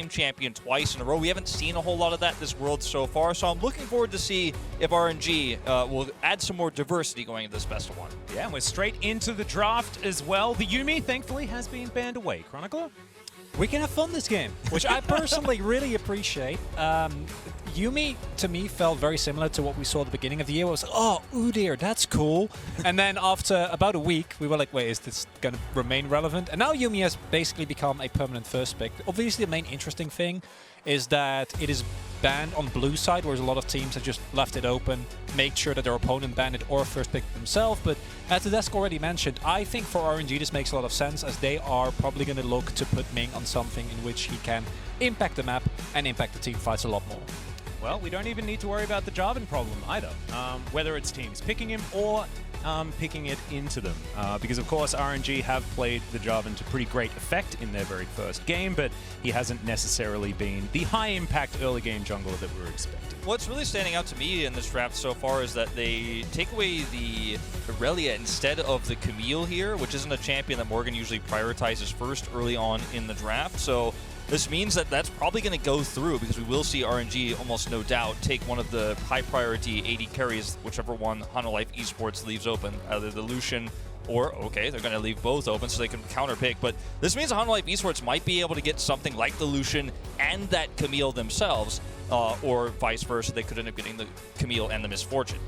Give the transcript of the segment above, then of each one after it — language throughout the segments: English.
champion twice in a row. We haven't seen a whole lot of that this World so far, so I'm looking forward to see if RNG will add some more diversity going into this best of one. Yeah, and we're straight into the draft as well. The Yuumi, thankfully, has been banned away. Chronicler? We can have fun this game, which I personally really appreciate. Yuumi, to me, felt very similar to what we saw at the beginning of the year. It was, oh, Udyr, that's cool. And then after about a week, we were like, wait, is this going to remain relevant? And now Yuumi has basically become a permanent first pick. Obviously, the main interesting thing is that it is banned on blue side, whereas a lot of teams have just left it open, make sure that their opponent banned it or first pick themselves. But as the desk already mentioned, I think for RNG this makes a lot of sense, as they are probably going to look to put Ming on something in which he can impact the map and impact the team fights a lot more. Well, we don't even need to worry about the Jarvan problem either, whether it's teams picking him or picking it into them. Because, of course, RNG have played the Jarvan to pretty great effect in their very first game, but he hasn't necessarily been the high-impact early game jungler that we were expecting. What's really standing out to me in this draft so far is that they take away the Irelia instead of the Camille here, which isn't a champion that Morgan usually prioritizes first early on in the draft. So this means that that's probably going to go through, because we will see RNG, almost no doubt, take one of the high-priority AD carries, whichever one Life Esports leaves open, either the Lucian or, okay, they're going to leave both open so they can counter-pick. But this means Life Esports might be able to get something like the Lucian and that Camille themselves, or vice versa. They could end up getting the Camille and the Misfortune.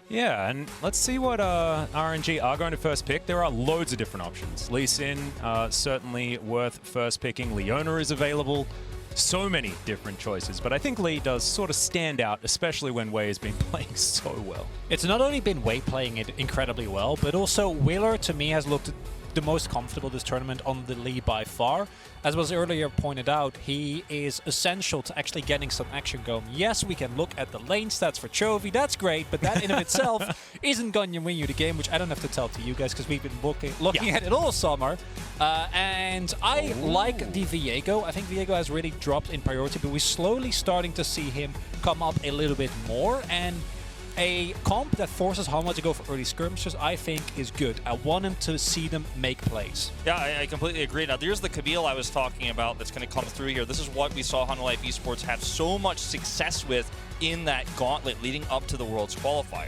Yeah, and let's see what RNG are going to first pick. There are loads of different options. Lee Sin, certainly worth first picking. Leona is available. So many different choices, but I think Lee does sort of stand out, especially when Wei has been playing so well. It's not only been Wei playing it incredibly well, but also Wheeler, to me, has looked the most comfortable this tournament on the Lee by far. As was earlier pointed out, he is essential to actually getting some action going. Yes, we can look at the lane stats for Chovy, that's great, but that in of itself isn't going to win you the game, which I don't have to tell to you guys because we've been looking at it all summer. And I like the Viego. I think Viego has really dropped in priority, but we're slowly starting to see him come up a little bit more, and a comp that forces Hanwha to go for early skirmishes, I think, is good. I want him to see them make plays. Yeah, I completely agree. Now, there's the Camille I was talking about that's going to come through here. This is what we saw Life Esports have so much success with in that gauntlet leading up to the Worlds qualifier.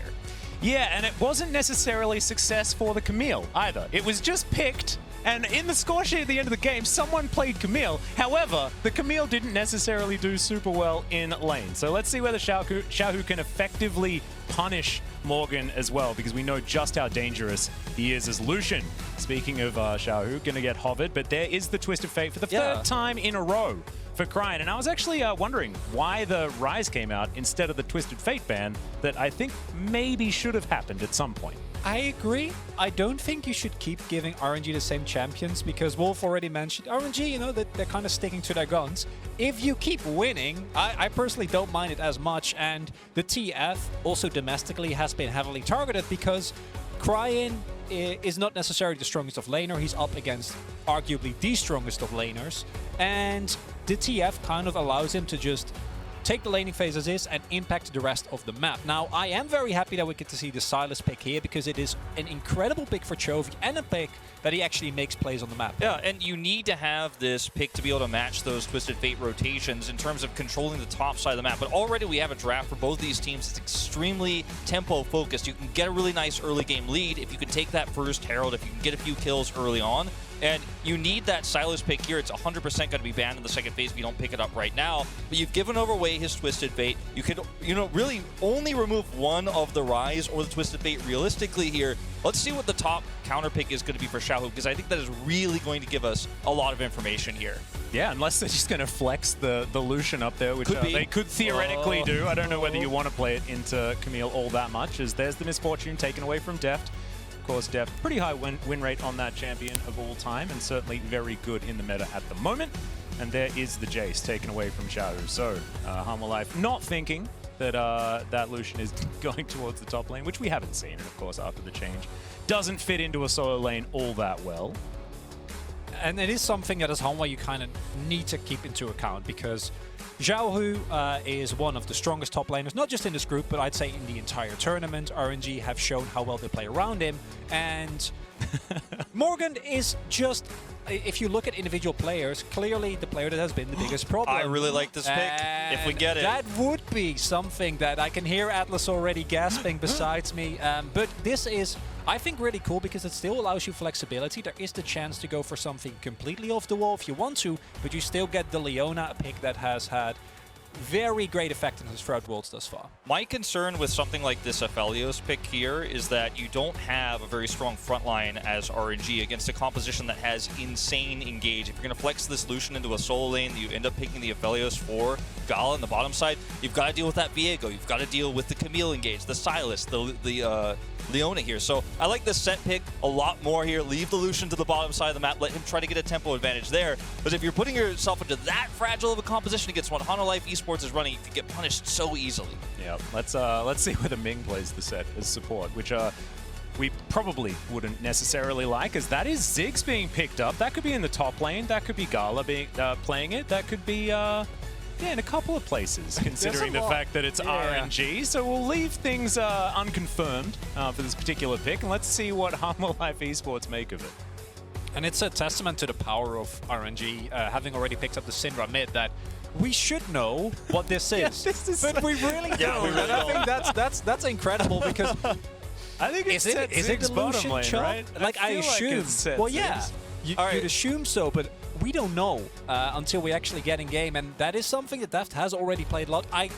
Yeah, and it wasn't necessarily success for the Camille either. It was just picked, and in the score sheet at the end of the game, someone played Camille. However, the Camille didn't necessarily do super well in lane. So let's see whether Xiaohu can effectively punish Morgan as well, because we know just how dangerous he is as Lucian. Speaking of Xiaohu, gonna get hovered, but there is the Twisted Fate for the third time in a row for Cryin. And I was actually wondering why the Rise came out instead of the Twisted Fate ban that I think maybe should have happened at some point. I agree. I don't think you should keep giving RNG the same champions, because Wolf already mentioned RNG, you know, that they're kind of sticking to their guns. If you keep winning, I personally don't mind it as much, and the TF also domestically has been heavily targeted because Cryin is not necessarily the strongest of laner. He's up against arguably the strongest of laners, and the TF kind of allows him to just take the laning phase as is and impact the rest of the map. Now, I am very happy that we get to see the Sylas pick here, because it is an incredible pick for Chovy and a pick that he actually makes plays on the map. Yeah, and you need to have this pick to be able to match those Twisted Fate rotations in terms of controlling the top side of the map. But already we have a draft for both these teams. It's extremely tempo-focused. You can get a really nice early game lead if you can take that first Herald, if you can get a few kills early on. And you need that Sylas pick here. It's 100% going to be banned in the second phase if you don't pick it up right now. But you've given away his Twisted Fate. You could, really only remove one of the Rise or the Twisted Fate realistically here. Let's see what the top counter pick is going to be for Xiaohu, because I think that is really going to give us a lot of information here. Yeah, unless they're just going to flex the Lucian up there, which they could theoretically do. I don't know whether you want to play it into Camille all that much, as there's the Misfortune taken away from Deft. Of course, Deft, pretty high win rate on that champion of all time, and certainly very good in the meta at the moment. And there is the Jace taken away from Xiaohu. So, Hanwha Life not thinking that that Lucian is going towards the top lane, which we haven't seen, and of course, after the change, doesn't fit into a solo lane all that well. And it is something that as Hanwha you kind of need to keep into account, because Xiaohu is one of the strongest top laners, not just in this group, but I'd say in the entire tournament. RNG have shown how well they play around him, and Morgan is just, if you look at individual players, clearly the player that has been the biggest problem. I really like this pick, if we get it. That would be something that I can hear Atlas already gasping besides me. But this is, I think, really cool because it still allows you flexibility. There is the chance to go for something completely off the wall if you want to, but you still get the Leona, a pick that has had very great effectiveness throughout Worlds thus far. My concern with something like this Aphelios pick here is that you don't have a very strong front line as RNG against a composition that has insane engage. If you're going to flex this Lucian into a solo lane, you end up picking the Aphelios for Gala on the bottom side, you've got to deal with that Viego, you've got to deal with the Camille engage, the Silas, the Leona here. So I like this set pick a lot more here. Leave the Lucian to the bottom side of the map, let him try to get a tempo advantage there. But if you're putting yourself into that fragile of a composition against what Hanwha Esports is running, you can get punished so easily. Yeah, let's see whether Ming plays the set as support, which we probably wouldn't necessarily like, as that is Ziggs being picked up. That could be in the top lane, that could be Gala being playing it, that could be yeah, in a couple of places, considering the fact that it's RNG. So we'll leave things unconfirmed for this particular pick, and let's see what Hanwha Esports make of it. And it's a testament to the power of RNG, having already picked up the Syndra mid, that we should know what this is. But we really don't. Yeah, we really and I think that's incredible because I think it's is it the Lucian chop? right? Like I assume. Well, yeah, you'd assume so, but we don't know until we actually get in game, and that is something that Deft has already played a lot. I'm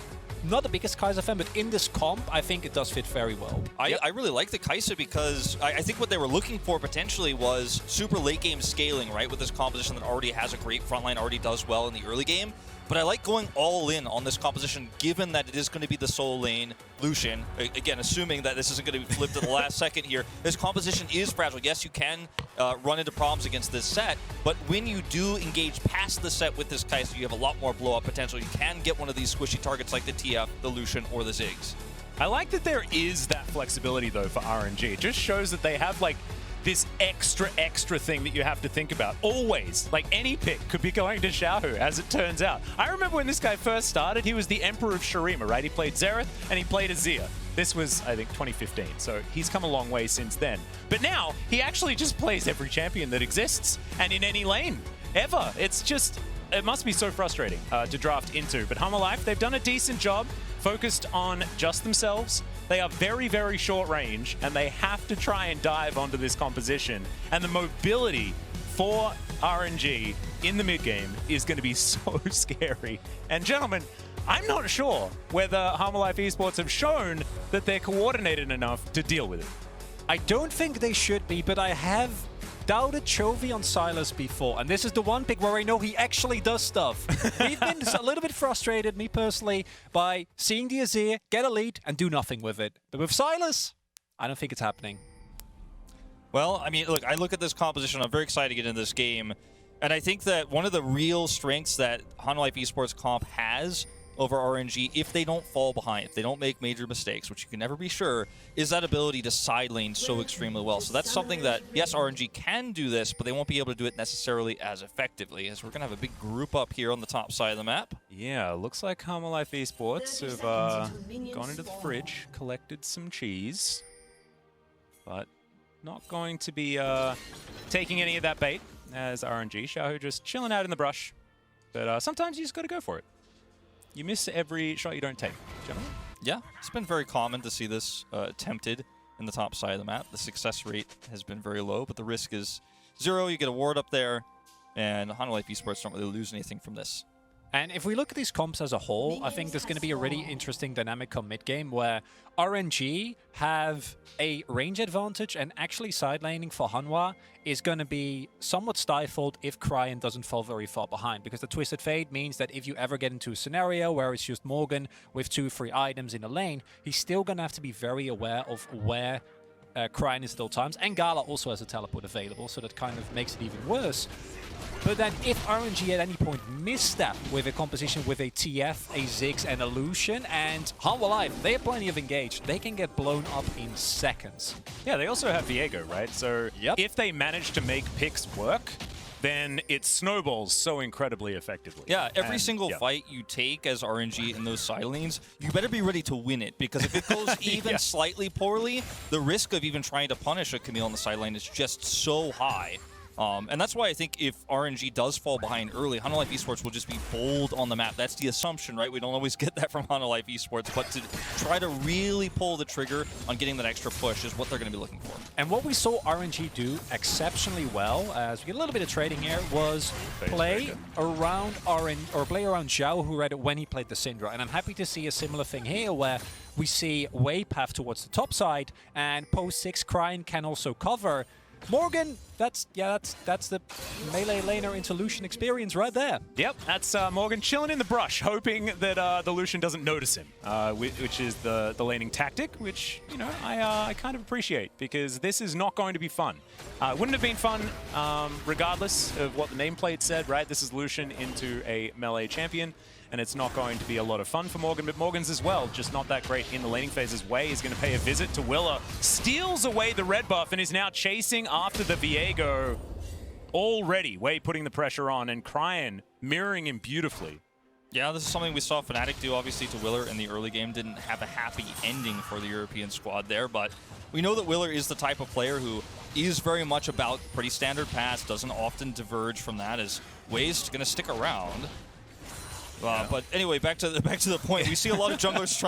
not the biggest Kai'Sa fan, but in this comp, I think it does fit very well. I really like the Kai'Sa because I think what they were looking for potentially was super late game scaling, right? With this composition that already has a great front line, already does well in the early game. But I like going all in on this composition, given that it is going to be the solo lane Lucian. Again, assuming that this isn't going to be flipped at the last second here. This composition is fragile. Yes, you can run into problems against this set, but when you do engage past the set with this Kai'Sa, you have a lot more blow-up potential. You can get one of these squishy targets like the TF, the Lucian, or the Ziggs. I like that there is that flexibility, though, for RNG. It just shows that they have, like, this extra thing that you have to think about. Always. Like, any pick could be going to Xiaohu, as it turns out. I remember when this guy first started, he was the Emperor of Shurima, right? He played Xerath, and he played Azir. This was, I think, 2015, so he's come a long way since then. But now, he actually just plays every champion that exists, and in any lane, ever. It's just, it must be so frustrating to draft into. But Hanwha, they've done a decent job, focused on just themselves. They are very short range, and they have to try and dive onto this composition. And the mobility for RNG in the mid game is going to be so scary. And gentlemen, I'm not sure whether Hanwha Esports have shown that they're coordinated enough to deal with it. I don't think they should be, but I have doubted Chovy on Silas before, and this is the one pick where I know he actually does stuff. We've been a little bit frustrated, me personally, by seeing the Azir get a lead and do nothing with it. But with Silas, I don't think it's happening. Well, I mean, look, I look at this composition, I'm very excited to get into this game, and I think that one of the real strengths that Hanwha Esports comp has over RNG, if they don't fall behind, if they don't make major mistakes, which you can never be sure, is that ability to side lane so extremely well. So that's something that, yes, RNG can do this, but they won't be able to do it necessarily as effectively, as we're going to have a big group up here on the top side of the map. Yeah, looks like Hanwha Esports have gone into the fridge, collected some cheese, but not going to be taking any of that bait as RNG. Xiaohu just chilling out in the brush, but sometimes you just got to go for it. You miss every shot you don't take, gentlemen. Yeah, it's been very common to see this attempted in the top side of the map. The success rate has been very low, but the risk is 0. You get a ward up there, and Hanwha Esports don't really lose anything from this. And if we look at these comps as a whole, I think there's going to be a really interesting dynamic come mid-game where RNG have a range advantage, and actually side laning for Hanwha is going to be somewhat stifled if Cryan doesn't fall very far behind, because the Twisted Fate means that if you ever get into a scenario where it's just Morgan with 2-3 items in a lane, he's still going to have to be very aware of where Cryan is at all times, and Gala also has a teleport available, so that kind of makes it even worse. But then if RNG at any point misstep with a composition with a TF, a Ziggs, and a Lucian, and Hanwha, they have plenty of engage, they can get blown up in seconds. Yeah, they also have Viego, right? So if they manage to make picks work, then it snowballs so incredibly effectively. Yeah, every single fight you take as RNG in those side lanes, you better be ready to win it, because if it goes even slightly poorly, the risk of even trying to punish a Camille on the side lane is just so high. And that's why I think if RNG does fall behind early, Hanwha Life Esports will just be bold on the map. That's the assumption, right? We don't always get that from Hanwha Life Esports, but to try to really pull the trigger on getting that extra push is what they're going to be looking for. And what we saw RNG do exceptionally well, as we get a little bit of trading here, was play around Zhao, who read it when he played the Syndra. And I'm happy to see a similar thing here, where we see Wei path towards the top side, and post 6 Cryin can also cover. Morgan, that's the melee laner into Lucian experience right there. Yep, that's Morgan chilling in the brush, hoping that the Lucian doesn't notice him, which is the laning tactic, which, you know, I kind of appreciate, because this is not going to be fun. Wouldn't have been fun regardless of what the nameplate said, right? This is Lucian into a melee champion, and it's not going to be a lot of fun for Morgan, but Morgan's as well, just not that great in the laning phases. Wei is going to pay a visit to Willa, steals away the red buff, and is now chasing after the Viego. Already, Wei putting the pressure on, and Cryin mirroring him beautifully. Yeah, this is something we saw Fnatic do, obviously, to Willer in the early game. Didn't have a happy ending for the European squad there, but we know that Willer is the type of player who is very much about pretty standard paths, doesn't often diverge from that, as Wei's going to stick around. But anyway, back to the point. We see a lot of junglers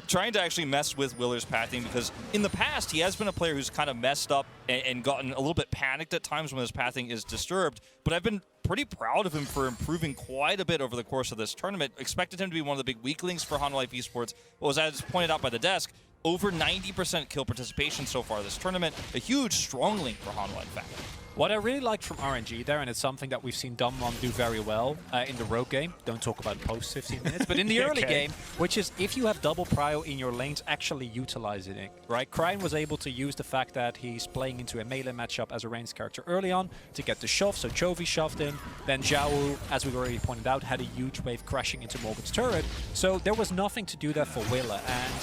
trying to actually mess with Willer's pathing, because in the past he has been a player who's kind of messed up and gotten a little bit panicked at times when his pathing is disturbed. But I've been pretty proud of him for improving quite a bit over the course of this tournament. Expected him to be one of the big weaklings for Hanwha Life Esports. But was, as pointed out by the desk, over 90% kill participation so far this tournament. A huge strong link for Hanwha, in fact. What I really liked from RNG there, and it's something that we've seen Dumlon do very well in the rogue game, don't talk about post 15 minutes, but in the early game, which is if you have double prio in your lanes, actually utilizing it, right? Cryin was able to use the fact that he's playing into a melee matchup as a ranged character early on to get the shove, so Chovy shoved in, then Zhao, as we've already pointed out, had a huge wave crashing into Morgan's turret, so there was nothing to do there for Willa, and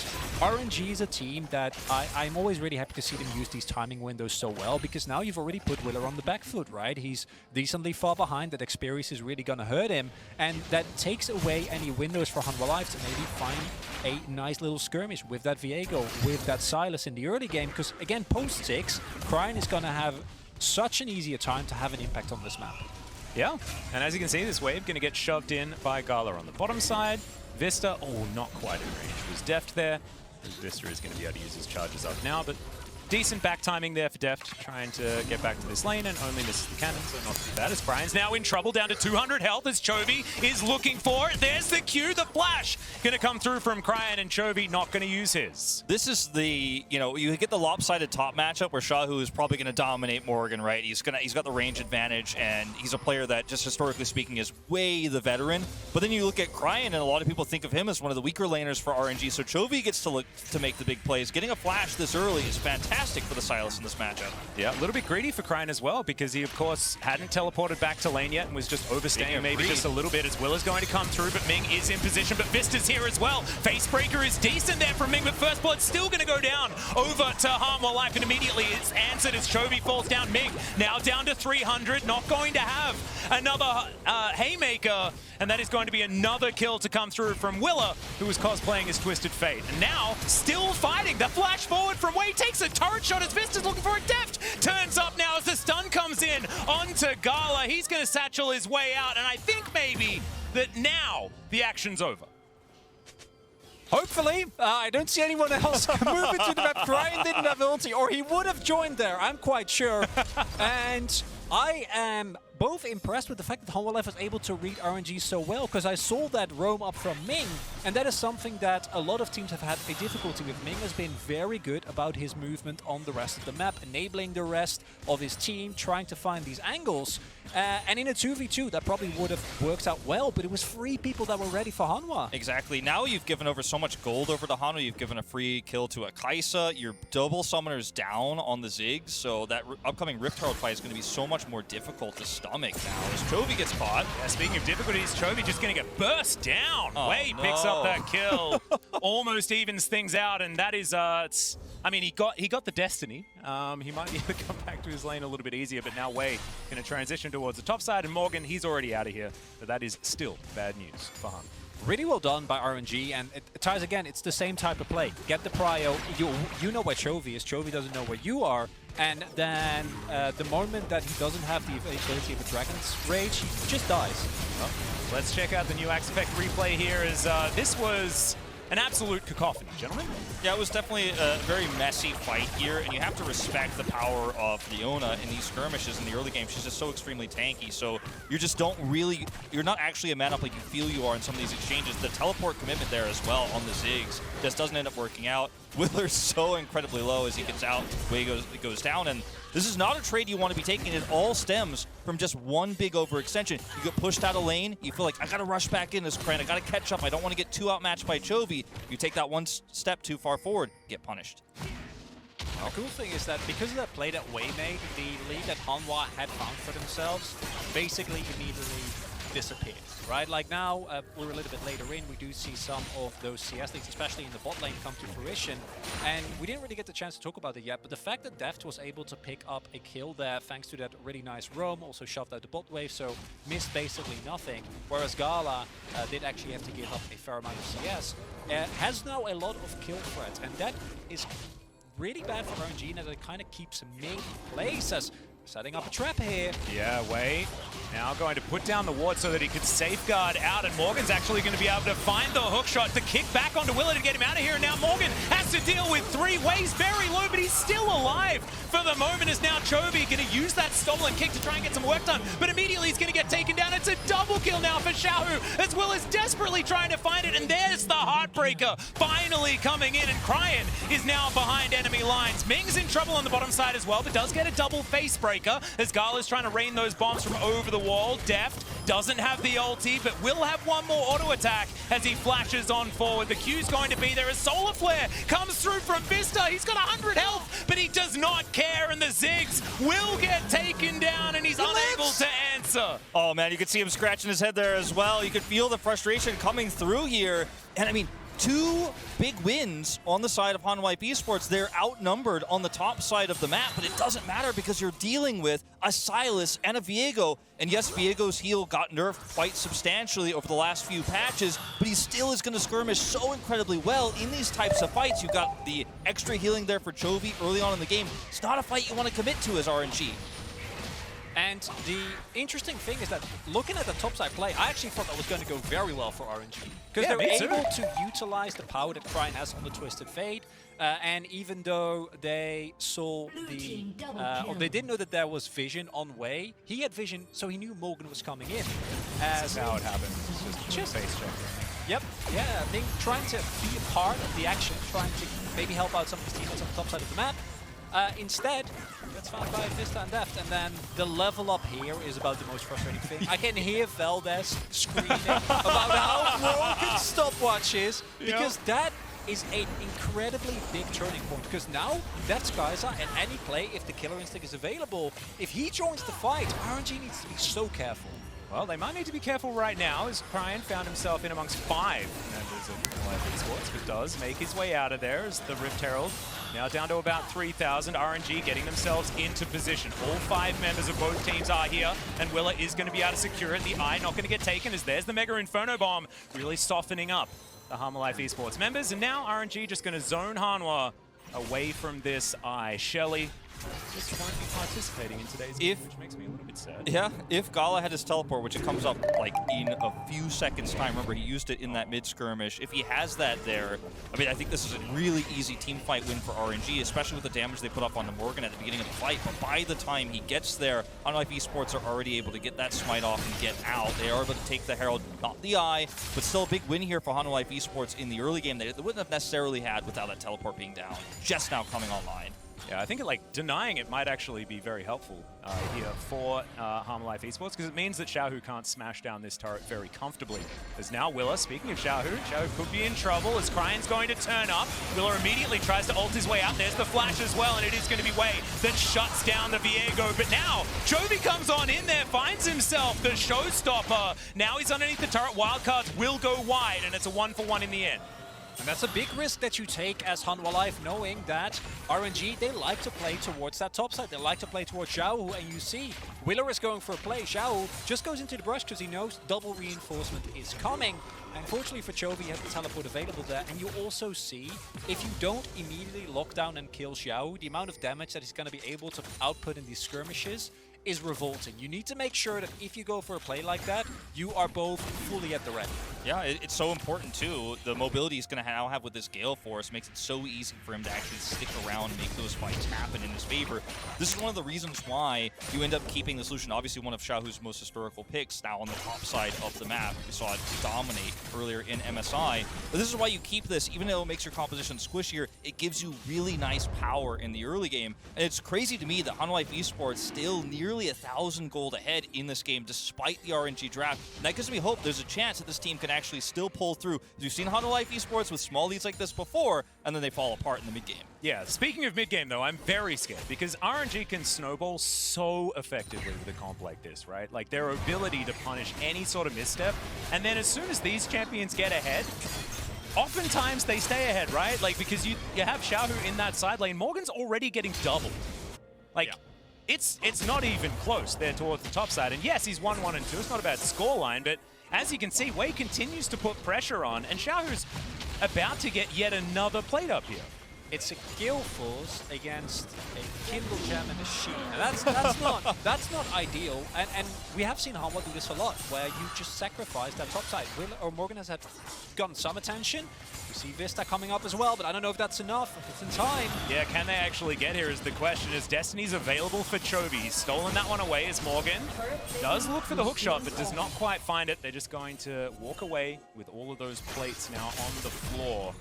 RNG is a team that I'm always really happy to see them use these timing windows so well, because now you've already put Willa on the back foot, right? He's decently far behind. That experience is really going to hurt him, and that takes away any windows for Hanwha Life to maybe find a nice little skirmish with that Viego, with that Sylas in the early game, because again, post 6, Cryin is going to have such an easier time to have an impact on this map. Yeah, and as you can see, this wave going to get shoved in by Gala on the bottom side. Vista, oh, not quite in range. Was Deft there. Vista is going to be able to use his charges up now, but decent back timing there for Deft, trying to get back to this lane, and only misses the cannon, so not too bad. As Brian's now in trouble, down to 200 health as Chovy is looking for it. There's the Q, the flash going to come through from Cryin, and Chovy not going to use his. This is the, you know, you get the lopsided top matchup where Shahu is probably going to dominate Morgan, right? He's got the range advantage, and he's a player that, just historically speaking, is way the veteran. But then you look at Cryin, and a lot of people think of him as one of the weaker laners for RNG, so Chovy gets to make the big plays. Getting a flash this early is fantastic for the Sylas in this matchup. Yeah, a little bit greedy for Cryin as well, because he, of course, hadn't teleported back to lane yet and was just overstaying maybe just a little bit, as Willa's going to come through, but Ming is in position, but Vista's here as well. Facebreaker is decent there from Ming, but First Blood's still going to go down over to Hanwha Life, and immediately it's answered as Chovy falls down. Ming now down to 300, not going to have another haymaker, and that is going to be another kill to come through from Willa, who was cosplaying as Twisted Fate. And now, still fighting. The flash forward from Wei takes a turret shot as Vista's looking for a Deft. Turns up now as the stun comes in onto Gala. He's going to satchel his way out, and I think maybe that now the action's over. Hopefully. I don't see anyone else move into the map. Cryin didn't have ulti, or he would have joined there, I'm quite sure. And I am both impressed with the fact that Hanwha Life was able to read RNG so well, because I saw that roam up from Ming, and that is something that a lot of teams have had a difficulty with. Ming has been very good about his movement on the rest of the map, enabling the rest of his team, trying to find these angles. And in a 2v2, that probably would have worked out well, but it was 3 people that were ready for Hanwha. Exactly. Now you've given over so much gold over to Hanwha. You've given a free kill to a Kai'Sa. Your double summoners down on the Ziggs, so that upcoming Rift Herald fight is going to be so much more difficult to stop. stomach now as Chovy gets caught. Yeah, speaking of difficulties, Chovy just going to get burst down. Wade picks up that kill, almost evens things out, and that is, I mean, he got the destiny. He might be able to come back to his lane a little bit easier, but now Wade going to transition towards the top side, and Morgan, he's already out of here. But that is still bad news for Hun. Really well done by RNG, and it ties again, it's the same type of play. Get the prio, you know where Chovy is, Chovy doesn't know where you are, and then the moment that he doesn't have the ability of a Dragon's Rage, he just dies. Well, let's check out the new Axe Effect replay here, as this was an absolute cacophony, gentlemen. Yeah, it was definitely a very messy fight here, and you have to respect the power of Leona in these skirmishes in the early game. She's just so extremely tanky, so you just don't really, you're not actually a man up like you feel you are in some of these exchanges. The teleport commitment there as well on the Ziggs just doesn't end up working out. Willer's so incredibly low as he gets out, way goes down, and this is not a trade you want to be taking. It all stems from just one big overextension. You get pushed out of lane, you feel like, I gotta rush back in this Kren, I gotta catch up, I don't want to get too outmatched by Chovy. You take that one step too far forward, get punished. The cool thing is that because of that play that Wei made, the lead that Hanwha had found for themselves basically immediately disappeared, right? Like now, we're a little bit later in, we do see some of those CS leads, especially in the bot lane, come to fruition, and we didn't really get the chance to talk about it yet, but the fact that Deft was able to pick up a kill there thanks to that really nice roam, also shoved out the bot wave, so missed basically nothing, whereas Gala did actually have to give up a fair amount of CS, has now a lot of kill threats, and that is really bad for RNG, and it kind of keeps him in place as setting up a trap here. Yeah, Wade now going to put down the ward so that he could safeguard out, and Morgan's actually going to be able to find the hook shot to kick back onto Willer to get him out of here, and now Morgan has to deal with 3 ways, very low, but he's still alive for the moment, as now Chovy going to use that stolen kick to try and get some work done, but immediately he's going to get taken down. It's a double kill now for Xiaohu, as Will is desperately trying to find it, and there's the Heartbreaker finally coming in, and Cryan is now behind enemy lines. Ming's in trouble on the bottom side as well, but does get a double face breaker, as Gala's trying to rain those bombs from over the wall. Deft doesn't have the ulti, but will have one more auto attack as he flashes on forward. The Q's going to be there as Solar Flare comes through from Vista. He's got 100 health, but he does not care, and the Ziggs will get taken down, and he's unable to answer. Oh man, you could see him scratching his head there as well. You could feel the frustration coming through here, and I mean, 2 big wins on the side of Hanwha Esports. They're outnumbered on the top side of the map, but it doesn't matter because you're dealing with a Silas and a Viego. And yes, Viego's heal got nerfed quite substantially over the last few patches, but he still is going to skirmish so incredibly well in these types of fights. You've got the extra healing there for Chovy early on in the game. It's not a fight you want to commit to as RNG. And the interesting thing is that looking at the topside play, I actually thought that was going to go very well for RNG. Because they were able to utilize the power that Cryan has on the Twisted Fade. And even though they saw the, or they didn't know that there was vision on Wei, he had vision, so he knew Morgan was coming in. That's how it happened. Just face check. Yep, yeah, Ming trying to be a part of the action, trying to maybe help out some of his teammates on the top side of the map. Instead, gets found by Vista and Deft, and then the level up here is about the most frustrating thing. I can hear Valdez screaming about how broken stopwatch is, because that is an incredibly big turning point, because now that's Kaiser, and any play, if the Killer Instinct is available, if he joins the fight, RNG needs to be so careful. Well, they might need to be careful right now, as Cryan found himself in amongst 5 members of Live Esports, but does make his way out of there as the Rift Herald now down to about 3,000. RNG getting themselves into position. All 5 members of both teams are here, and Willa is going to be able to secure it. The Eye not going to get taken, as there's the Mega Inferno Bomb, really softening up the Hanwha Life Esports members. And now RNG just going to zone Hanwha away from this Eye. HLE just won't be participating in today's game, which makes me a little bit sad. Yeah, if Gala had his teleport, which it comes up like in a few seconds time, remember he used it in that mid-skirmish, if he has that there, I mean, I think this is a really easy team fight win for RNG, especially with the damage they put up onto Morgan at the beginning of the fight, but by the time he gets there, Unlife Esports are already able to get that smite off and get out. They are able to take the Herald, not the Eye, but still a big win here for Hanwha Esports in the early game that they wouldn't have necessarily had without that teleport being down, just now coming online. Yeah, I think denying it might actually be very helpful here for Harmalife Esports, because it means that Xiaohu can't smash down this turret very comfortably. As now Willa, speaking of Xiaohu could be in trouble as Cryan's going to turn up. Willa immediately tries to ult his way out. There's the flash as well, and it is going to be Wei that shuts down the Viego. But now, Chovy comes on in there, finds himself the showstopper. Now he's underneath the turret. Wildcards will go wide, and it's a 1-for-1 in the end. And that's a big risk that you take as Hanwha Life, knowing that RNG, they like to play towards that top side. They like to play towards Xiaohu, and you see Willer is going for a play. Xiaohu just goes into the brush because he knows double reinforcement is coming. Unfortunately for Chovy, he has the teleport available there, and you also see, if you don't immediately lock down and kill Xiaohu, the amount of damage that he's going to be able to output in these skirmishes is revolting. You need to make sure that if you go for a play like that, you are both fully at the ready. Yeah, it's so important too. The mobility he's going to now have with this Gale Force makes it so easy for him to actually stick around and make those fights happen in his favor. This is one of the reasons why you end up keeping the solution. Obviously, one of Xiaohu's most historical picks now on the top side of the map. We saw it dominate earlier in MSI. But this is why you keep this, even though it makes your composition squishier, it gives you really nice power in the early game. And it's crazy to me that Hanwha Life Esports still nearly 1,000 gold ahead in this game despite the RNG draft. And that gives me hope there's a chance that this team can actually still pull through. We've seen Hanwha Life Esports with small leads like this before, and then they fall apart in the mid game. Yeah, speaking of mid-game, though, I'm very scared because RNG can snowball so effectively with a comp like this, right? Like, their ability to punish any sort of misstep, and then as soon as these champions get ahead, oftentimes they stay ahead, right? Like, because you have Xiaohu in that side lane, Morgan's already getting doubled. Like, yeah. It's not even close there towards the top side, and yes, he's 1-1 and 2, it's not a bad scoreline, but as you can see, Wei continues to put pressure on, and Xiaohu's about to get yet another plate up here. It's a Gale Force against a Kindle Gem and a Sheen. And that's not ideal. And we have seen Hanwha do this a lot, where you just sacrifice that top side. Morgan has gotten some attention. You see Vista coming up as well, but I don't know if that's enough, if it's in time. Yeah, can they actually get here is the question. Is Destiny's available for Chovy? He's stolen that one away as Morgan does look for the hook shot, but does not quite find it. They're just going to walk away with all of those plates now on the floor.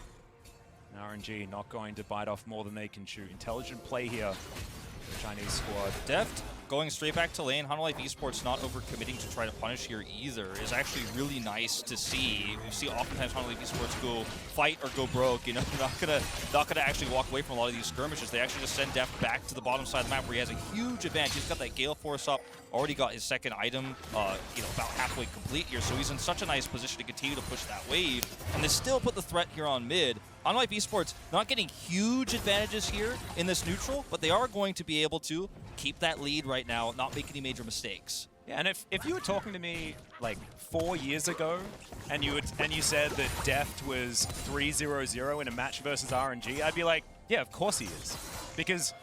And RNG not going to bite off more than they can chew. Intelligent play here for the Chinese squad. Deft going straight back to lane. Hanwha Life Esports not overcommitting to try to punish here either is actually really nice to see. You see oftentimes Hanwha Life Esports go fight or go broke. You know, not gonna actually walk away from a lot of these skirmishes. They actually just send Deft back to the bottom side of the map where he has a huge advantage. He's got that Gale Force up, already got his second item, you know, about halfway complete here. So he's in such a nice position to continue to push that wave. And they still put the threat here on mid. Hanwha Life Esports not getting huge advantages here in this neutral, but they are going to be able to keep that lead right now, not make any major mistakes. Yeah, and if you were talking to me like 4 years ago, and you said that Deft was 3-0-0 in a match versus RNG, I'd be like, yeah, of course he is, because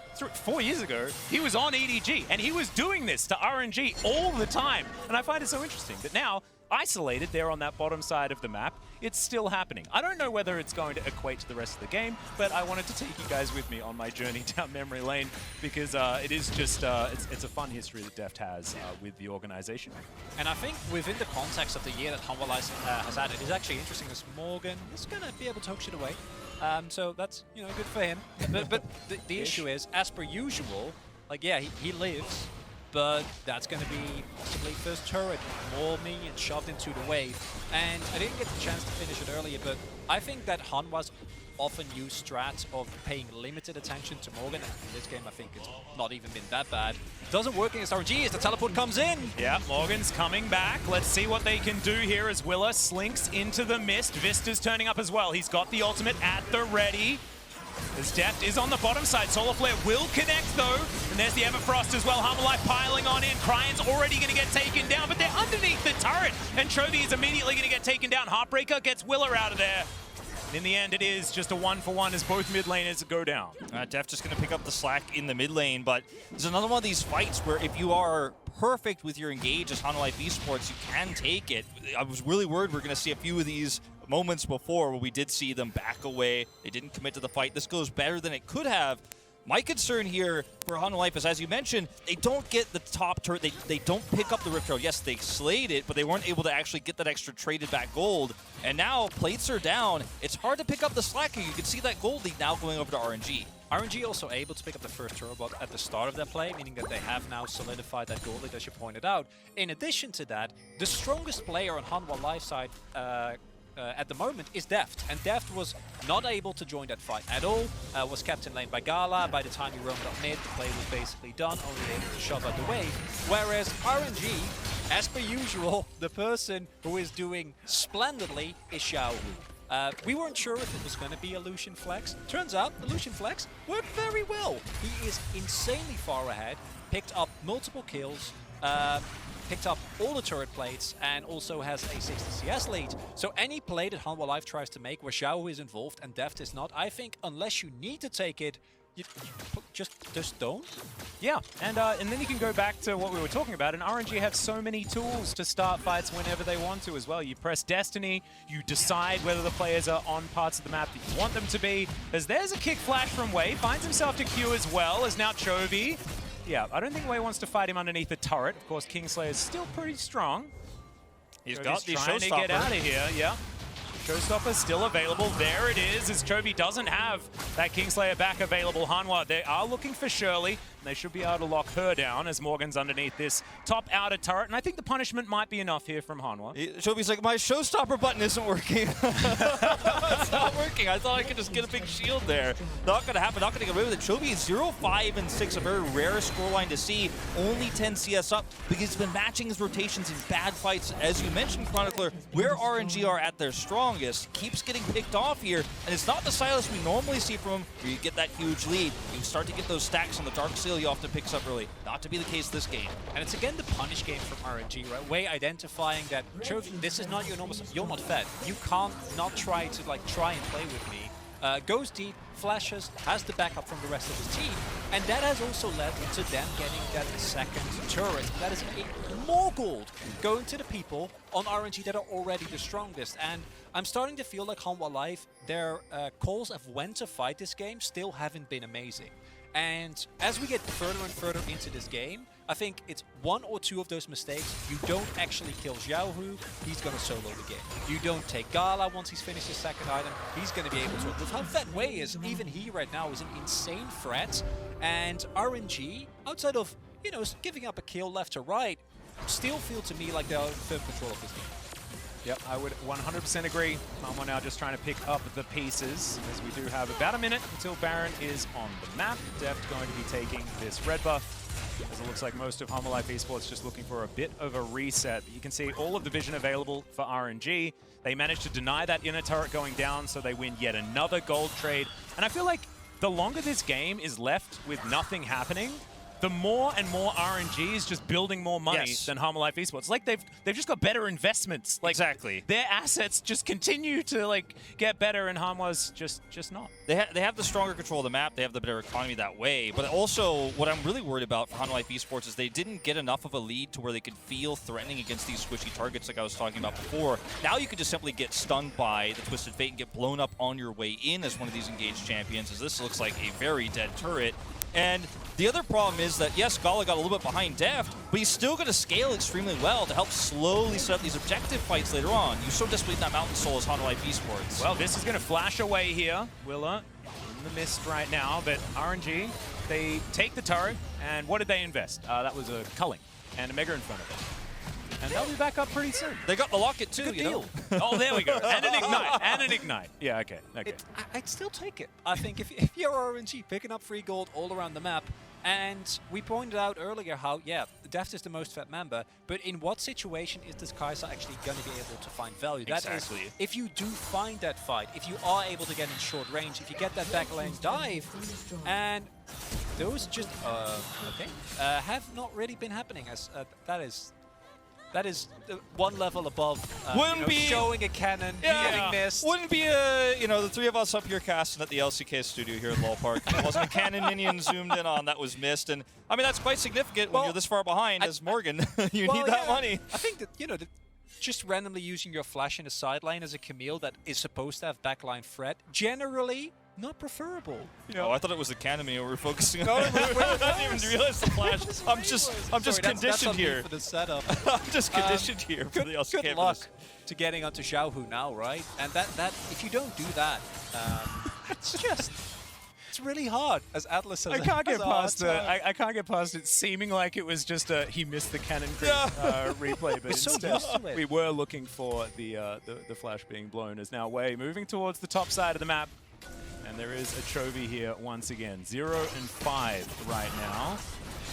4 years ago he was on EDG and he was doing this to RNG all the time, and I find it so interesting that now, isolated there on that bottom side of the map, it's still happening. I don't know whether it's going to equate to the rest of the game, but I wanted to take you guys with me on my journey down memory lane because it is just, it's a fun history that Deft has with the organization. And I think within the context of the year that Hanwha Life has had, it is actually interesting as Morgan is going to be able to hook shit away. So that's, you know, good for him. But the issue is, as per usual, like, yeah, he lives, but that's going to be possibly first turret, more minions shoved into the wave. And I didn't get the chance to finish it earlier, but I think that Hanwha's often use strats of paying limited attention to Morgan. And in this game, I think it's not even been that bad. Doesn't work against RNG as the teleport comes in. Yeah, Morgan's coming back. Let's see what they can do here as Willa slinks into the mist. Vista's turning up as well. He's got the ultimate at the ready. As Deft is on the bottom side. Solar Flare will connect though. And there's the Everfrost as well. Hanwha Life piling on in. Cryan's already going to get taken down, but they're underneath the turret. And Chovy is immediately going to get taken down. Heartbreaker gets Willa out of there. And in the end, it is just a 1-for-1 as both mid laners go down. Deft just going to pick up the slack in the mid lane, but there's another one of these fights where if you are perfect with your engage as Hanwha Life Esports, you can take it. I was really worried we're going to see a few of these moments before where we did see them back away. They didn't commit to the fight. This goes better than it could have. My concern here for Hanwha Life is, as you mentioned, they don't get the top turret. They don't pick up the Rift Herald. Yes, they slayed it, but they weren't able to actually get that extra traded back gold. And now plates are down. It's hard to pick up the slack here. You can see that gold lead now going over to RNG. RNG also able to pick up the first turbo bot at the start of their play, meaning that they have now solidified that gold lead, as you pointed out. In addition to that, the strongest player on Hanwha Life side at the moment is Deft, and Deft was not able to join that fight at all, was kept in lane by Gala. By the time he roamed up mid, the play was basically done, only able to shove out the wave, whereas RNG, as per usual, the person who is doing splendidly is Xiaohu. We weren't sure if it was going to be a Lucian Flex. Turns out the Lucian Flex worked very well. He is insanely far ahead, picked up multiple kills, picked up all the turret plates, and also has a 60 CS lead. So any play that Hanwha Life tries to make where Xiao is involved and Deft is not, I think unless you need to take it, you just don't. Yeah, and then you can go back to what we were talking about, and RNG have so many tools to start fights whenever they want to as well. You press Destiny, you decide whether the players are on parts of the map that you want them to be. As there's a kick flash from Wei, finds himself to Q as well, as now Chovy. Yeah, I don't think Wei wants to fight him underneath the turret. Of course, Kingslayer is still pretty strong. He's got the trying to get out of here, yeah. Showstopper still available. There it is, as Chovy doesn't have that Kingslayer back available. Hanwha, they are looking for Shirley, and they should be able to lock her down as Morgan's underneath this top outer turret. And I think the punishment might be enough here from Hanwha. Chovy's like, my Showstopper button isn't working. It's not working. I thought I could just get a big shield there. Not going to happen. Not going to get away with it. Chovy is 0-5-6, a very rare scoreline to see. Only 10 CS up because he's been matching his rotations in bad fights. As you mentioned, Chronicler, where RNG are at their strongest, keeps getting picked off here. And it's not the Silas we normally see from him, where you get that huge lead. You start to get those stacks on the Dark Seal he often picks up early. Not to be the case this game. And it's again the punish game from RNG, right? Way identifying that, Chovy, this is not your normal stuff. You're not fed. You can't not try to try and play with me. Goes deep, flashes, has the backup from the rest of his team, and that has also led to them getting that second turret. That is more gold going to the people on RNG that are already the strongest. And I'm starting to feel like Hanwha Life, their calls of when to fight this game still haven't been amazing. And as we get further and further into this game, I think it's one or two of those mistakes. You don't actually kill Xiaohu, he's going to solo the game. You don't take Gala once he's finished his second item, he's going to be able to. With how fed Wei is, even he right now is an insane threat. And RNG, outside of, you know, giving up a kill left to right, still feel to me like they're in firm control of this game. Yep, I would 100% agree. Hanwha now just trying to pick up the pieces, as we do have about a minute until Baron is on the map. Deft going to be taking this red buff, as it looks like most of Hanwha Life Esports just looking for a bit of a reset. You can see all of the vision available for RNG. They managed to deny that inner turret going down, so they win yet another gold trade. And I feel like the longer this game is left with nothing happening, the more and more RNG is just building more money than Hanwha Life Esports. Like they've just got better investments. Like exactly. Their assets just continue to get better, and Hanwha's just not. They have the stronger control of the map. They have the better economy that way. But also, what I'm really worried about for Hanwha Life Esports is they didn't get enough of a lead to where they could feel threatening against these squishy targets like I was talking about before. Now you could just simply get stunned by the Twisted Fate and get blown up on your way in as one of these engaged champions, as this looks like a very dead turret. And the other problem is that, yes, Gala got a little bit behind Deft, but he's still going to scale extremely well to help slowly set up these objective fights later on. You so desperately need that Mountain Soul as Hanwha Life Esports. Well, this is going to flash away here. Willa in the mist right now, but RNG, they take the turret, and what did they invest? That was a culling and a Mega in front of it. And they'll be back up pretty soon. They got the locket too, Good you deal. know? Oh, there we go. And an ignite. And an ignite. Yeah, okay. I'd still take it. I think if you're RNG, picking up free gold all around the map, and we pointed out earlier how, yeah, Deft is the most fed member, but in what situation is this Kai'Sa actually going to be able to find value? That exactly. is, if you do find that fight, if you are able to get in short range, if you get that back lane dive, and those just, have not really been happening, as that is one level above showing a cannon, getting missed. Wouldn't be the three of us up here casting at the LCK studio here in Lol Park. It wasn't a cannon minion zoomed in on that was missed, and I mean that's quite significant when you're this far behind as Morgan. You need that money. I think that just randomly using your flash in a side lane as a Camille that is supposed to have backline threat generally not preferable. Oh, I thought it was the cannon minion we were focusing on. I didn't even realize the flash. I'm just conditioned here for the setup. I'm just conditioned here for the LCK. Good luck to getting onto Xiaohu now, right? And that if you don't do that, it's it's really hard as Atlas has I can't get has a hard past time. I can't get past it seeming like it was just a he missed the cannon creep replay, but so instead used to it. we were looking for the flash being blown. Is now Wei moving towards the top side of the map, and there is a Chovy here once again. 0 and 5 right now.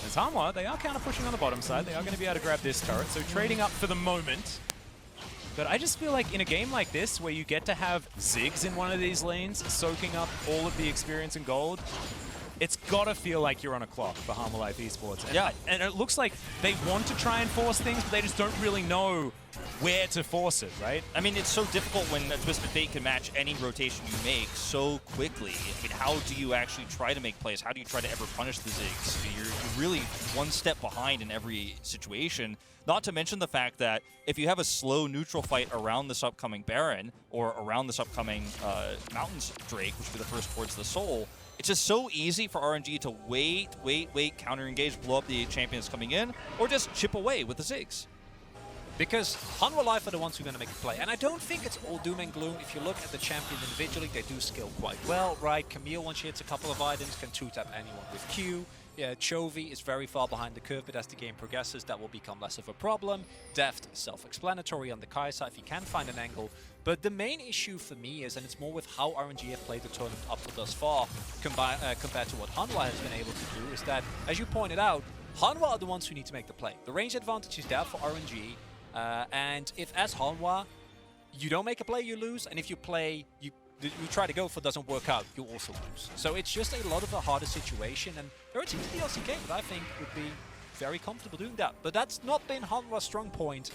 As Hanwha, they are counter pushing on the bottom side. They are going to be able to grab this turret, so trading up for the moment. But I just feel like in a game like this, where you get to have Ziggs in one of these lanes, soaking up all of the experience and gold, it's got to feel like you're on a clock for Hanwha Life Esports. And, Yeah. and it looks like they want to try and force things, but they just don't really know where to force it, right? I mean, it's so difficult when a Twisted Fate can match any rotation you make so quickly. I mean, how do you actually try to make plays? How do you try to ever punish the Ziggs? You're really one step behind in every situation. Not to mention the fact that if you have a slow neutral fight around this upcoming Baron or around this upcoming Mountains Drake, which will be the first towards the Soul, it's just so easy for RNG to wait, counter-engage, blow up the champions coming in, or just chip away with the Ziggs. Because Hanwha Life are the ones who are going to make a play. And I don't think it's all doom and gloom. If you look at the champions individually, they do skill quite well, right? Camille, once she hits a couple of items, can two-tap anyone with Q. Yeah, Chovy is very far behind the curve, but as the game progresses, that will become less of a problem. Deft, self-explanatory on the Kai'Sa if you can find an angle. But the main issue for me is, and it's more with how RNG have played the tournament up to thus far, compared to what Hanwha has been able to do, is that, as you pointed out, Hanwha are the ones who need to make the play. The range advantage is there for RNG, and if as Hanwha, you don't make a play, you lose, and if you play, you try to go for doesn't work out, you also lose. So it's just a lot of a harder situation, and there are teams in the LCK that I think would be very comfortable doing that. But that's not been Hanwha's strong point.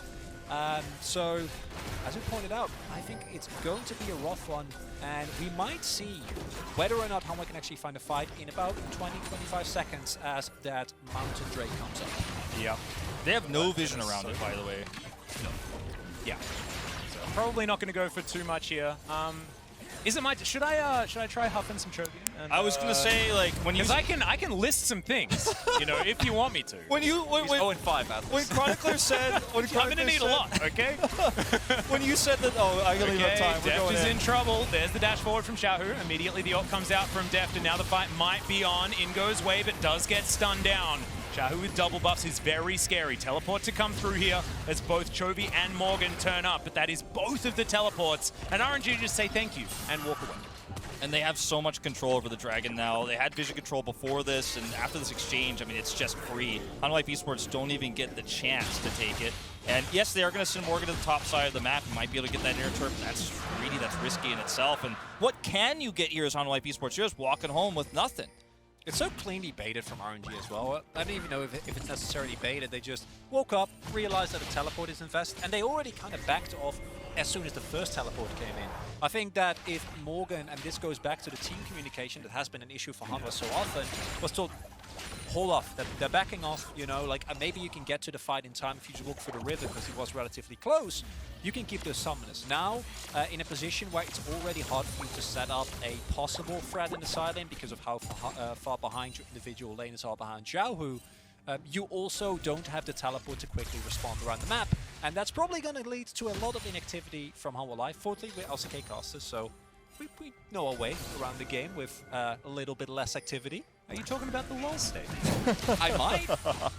So, as we pointed out, I think it's going to be a rough one, and we might see whether or not Hanwha can actually find a fight in about 20-25 seconds as that Mountain Drake comes up. Yeah. They have no vision around it, by the way. Yeah. So probably not going to go for too much here. Is it my? Should I try huffing some Chovy? I was gonna say, like, when you, because I can list some things, you know, if you want me to. when 0 and 5, Atlas. when Chronicler said, I'm gonna need a lot, okay? when you said that, oh, I gotta leave Okay, up time. We're Deft going is in trouble. There's the dash forward from Xiaohu. Immediately the ult comes out from Deft, and now the fight might be on. In goes Wei, but does get stunned down. Xiaohu with double buffs is very scary. Teleport to come through here as both Chovy and Morgan turn up, but that is both of the teleports. And RNG just say thank you and walk away. And they have so much control over the Dragon now. They had vision control before this, and after this exchange, I mean, it's just free. Hanwha Life Esports don't even get the chance to take it. And yes, they are going to send Morgan to the top side of the map. You might be able to get that inner turret. That's greedy, that's risky in itself. And what can you get here as Hanwha Life Esports? You're just walking home with nothing. It's so cleanly baited from RNG as well. I don't even know if it's necessarily baited. They just woke up, realized that a teleport is invested, and they already kind of backed off as soon as the first teleport came in. I think that if Morgan, and this goes back to the team communication that has been an issue for Hanwha so often, was told, hold off, that they're backing off, you know, like maybe you can get to the fight in time if you just walk through the river because he was relatively close. You can keep those summoners. Now, in a position where it's already hard for you to set up a possible threat in the side lane because of how far behind your individual laners are behind Xiaohu, you also don't have the teleport to quickly respond around the map. And that's probably going to lead to a lot of inactivity from Hanwha Life. Fortunately, we're LCK casters, so we know our way around the game with a little bit less activity. Are you talking about the LoL stage? I might.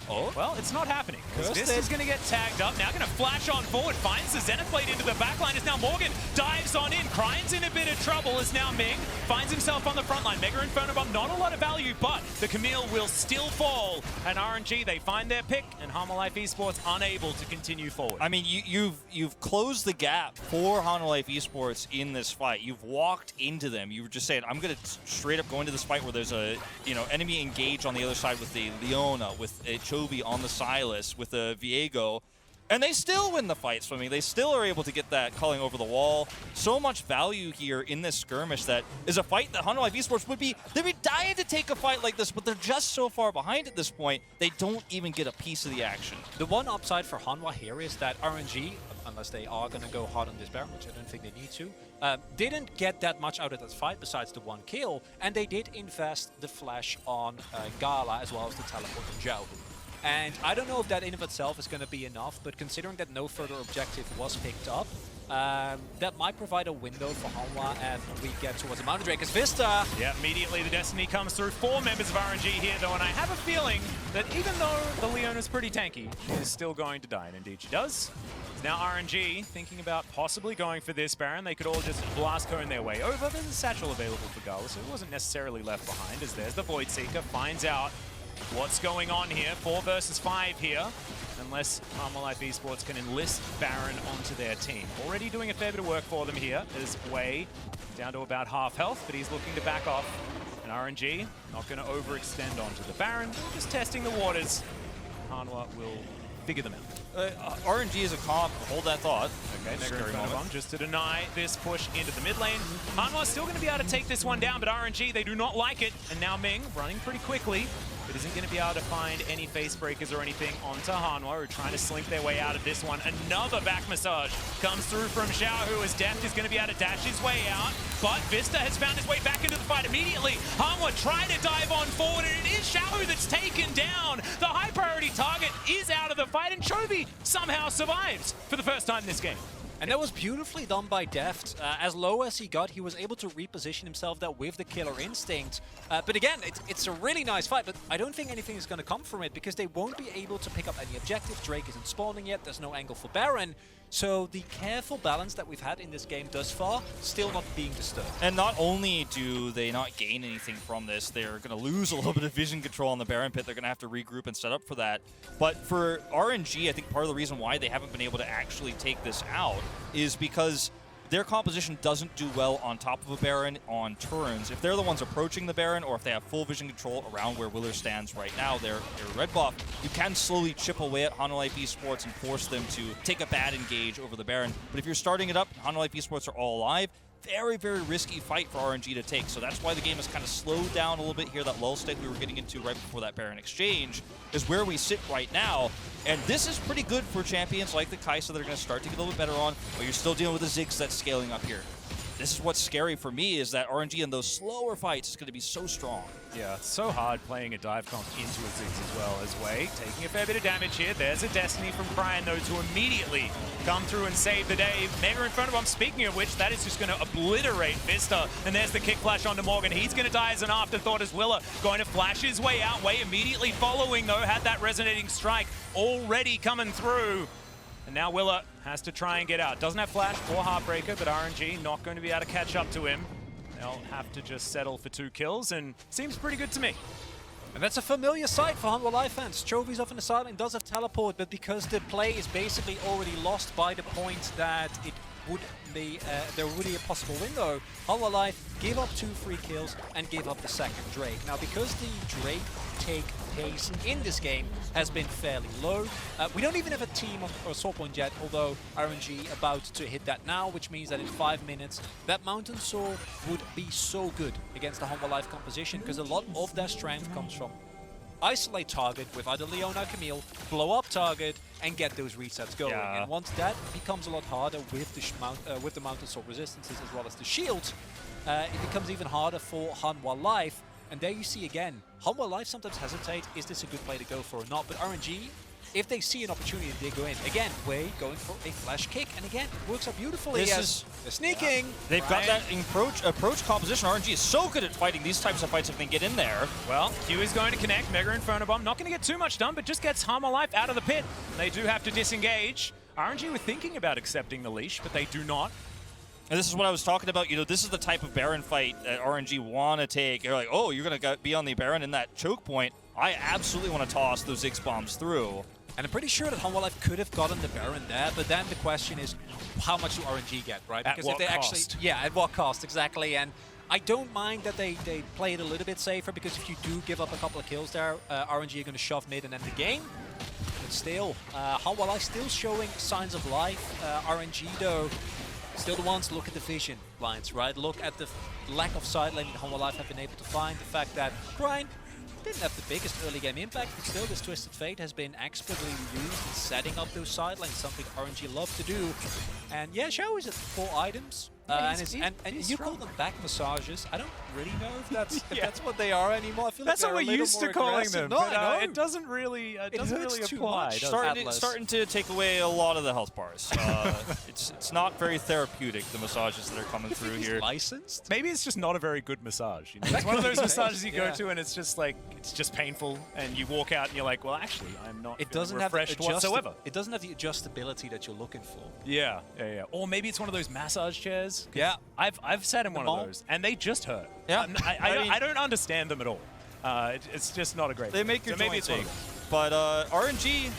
Oh, well, it's not happening. This is going to get tagged up. Now going to flash on forward. Finds the Zenith Blade into the backline. Is now Morgan. Dives on in. Cryan's in a bit of trouble. Is now Ming. Finds himself on the front line. Mega Inferno Bomb. Not a lot of value, but the Camille will still fall. And RNG, they find their pick. And Hanwha Life Esports unable to continue forward. I mean, you've closed the gap for Hanwha Life Esports in this fight. You've walked into them. You were just saying, I'm going to straight up go into this fight where there's a, you know, enemy engaged on the other side with the Leona, with a Chovy on the Silas, with a Viego, and they still win the fight swimming. They still are able to get that culling over the wall. So much value here in this skirmish that is a fight that Hanwha Life Esports they'd be dying to take a fight like this, but they're just so far behind at this point, they don't even get a piece of the action. The one upside for Hanwha here is that RNG, unless they are going to go hard on this Baron, which I don't think they need to, didn't get that much out of that fight besides the one kill, and they did invest the flash on Gala as well as the teleport on Xiaohu. And I don't know if that in of itself is going to be enough, but considering that no further objective was picked up, that might provide a window for Hanwha as we get towards the Mountain Drake. As Vista, Yeah, immediately the Destiny comes through. 4 members of RNG here, though, and I have a feeling that even though the Leona's pretty tanky, she is still going to die, and indeed she does. Now RNG thinking about possibly going for this Baron. They could all just blast cone their way over. There's a satchel available for Gala, so it wasn't necessarily left behind, as there's the Void Seeker, finds out what's going on here. 4 versus 5 here, unless Hanwha Life Esports can enlist Baron onto their team. Already doing a fair bit of work for them here. There's Wei down to about half health, but he's looking to back off. And RNG not going to overextend onto the Baron, just testing the waters. Hanwha will figure them out. RNG is a comp. Hold that thought. Okay, Scary moment. just to deny this push into the mid lane. Hanwha still going to be able to take this one down, but RNG, they do not like it. And now Ming running pretty quickly, but isn't going to be able to find any face breakers or anything onto Hanwha, who are trying to slink their way out of this one. Another back massage comes through from Xiao, who is deft, is going to be able to dash his way out. But Vista has found his way back into the fight immediately. Hanwha trying to dive on forward, and it is Xiao that's taken down. The high priority target is out of the fight, and Chovy somehow survives for the first time this game. and that was beautifully done by Deft. As low as he got, he was able to reposition himself there with the killer instinct. But again, it's a really nice fight, but I don't think anything is going to come from it because they won't be able to pick up any objectives. Drake isn't spawning yet, there's no angle for Baron. So the careful balance that we've had in this game thus far, still not being disturbed. And not only do they not gain anything from this, they're going to lose a little bit of vision control on the Baron pit. They're going to have to regroup and set up for that. But for RNG, I think part of the reason why they haven't been able to actually take this out is because their composition doesn't do well on top of a Baron on turns. If they're the ones approaching the Baron, or if they have full vision control around where Willer stands right now, their red buff, you can slowly chip away at Hanwha Life Esports and force them to take a bad engage over the Baron. But if you're starting it up, Hanwha Life Esports are all alive. Very, very risky fight for RNG to take. So that's why the game has kind of slowed down a little bit here. That lull state we were getting into right before that Baron exchange is where we sit right now. And this is pretty good for champions like the Kai'Sa that are going to start to get a little bit better on, but you're still dealing with the Ziggs that's scaling up here. This is what's scary for me, is that RNG in those slower fights is going to be so strong. Yeah, it's so hard playing a dive comp into a Ziggs as well. As Wei taking a fair bit of damage here. There's a Destiny from Brian, those who immediately come through and save the day. Mega in front of him, speaking of which, that is just going to obliterate Vista. And there's the kick flash onto Morgan. He's going to die as an afterthought as Willer going to flash his way out. Wei immediately following, though, had that resonating strike already coming through. And now Willer has to try and get out. Doesn't have flash for Heartbreaker, but RNG not going to be able to catch up to him. They'll have to just settle for 2 kills, and seems pretty good to me. And that's a familiar sight for Hanwha Life fans. Chovy's off in the sideline, does have teleport, but because the play is basically already lost by the point that it would be, there would be a possible window, Hanwha Life give up 2 free kills and give up the second Drake. Now, because the Drake take pace in this game has been fairly low, we don't even have a team or sword point yet, although RNG about to hit that now, which means that in 5 minutes, that Mountain Sword would be so good against the Hanwha Life composition, because a lot of their strength comes from isolate target with either Leona or Camille, blow up target, and get those resets going. Yeah. And once that becomes a lot harder with the Mountain Sword resistances as well as the shield, it becomes even harder for Hanwha Life. And there you see again, Hanwha Life sometimes hesitate, is this a good play to go for or not? But RNG, if they see an opportunity, they go in. Again, Wei going for a flash kick, and again, it works out beautifully. This They're sneaking. Yeah. They've got that approach composition. RNG is so good at fighting these types of fights if they get in there. Well, Q is going to connect. Mega Inferno Bomb, not going to get too much done, but just gets Hanwha Life out of the pit. They do have to disengage. RNG were thinking about accepting the leash, but they do not. And this is what I was talking about. You know, this is the type of Baron fight that RNG want to take. You're like, oh, you're going to be on the Baron in that choke point. I absolutely want to toss those Ziggs bombs through. And I'm pretty sure that Hanwha Life could have gotten the Baron there, but then the question is, how much do RNG get, right? Because at what cost? Actually, yeah, at what cost, exactly. And I don't mind that they play it a little bit safer, because if you do give up a couple of kills there, RNG are going to shove mid and end the game. But still, Hanwha Life still showing signs of life. RNG, though, still the ones. Look at the vision lines, right? Look at the lack of side lane that Hanwha Life have been able to find. The fact that Brian didn't have the biggest early game impact, but still this Twisted Fate has been expertly used in setting up those side lanes, something RNG love to do. And yeah, Xiao is at 4 items. And you call them back massages. I don't really know if that's what they are anymore. I feel That's like what we're used to calling them. No, But, it doesn't really apply. Starting to take away a lot of the health bars. It's not very therapeutic, the massages that are coming through here. Licensed? Maybe it's just not a very good massage. You know? It's one of those massages you go to and it's just like, it's just painful, and you walk out and you're like, well, actually, I'm not refreshed whatsoever. It doesn't have the adjustability that you're looking for. Yeah. Or maybe it's one of those massage chairs. Yeah. I've sat in one of those, and they just hurt. Yeah. I don't understand them at all. It's just not a great. They make your joints ache. But RNG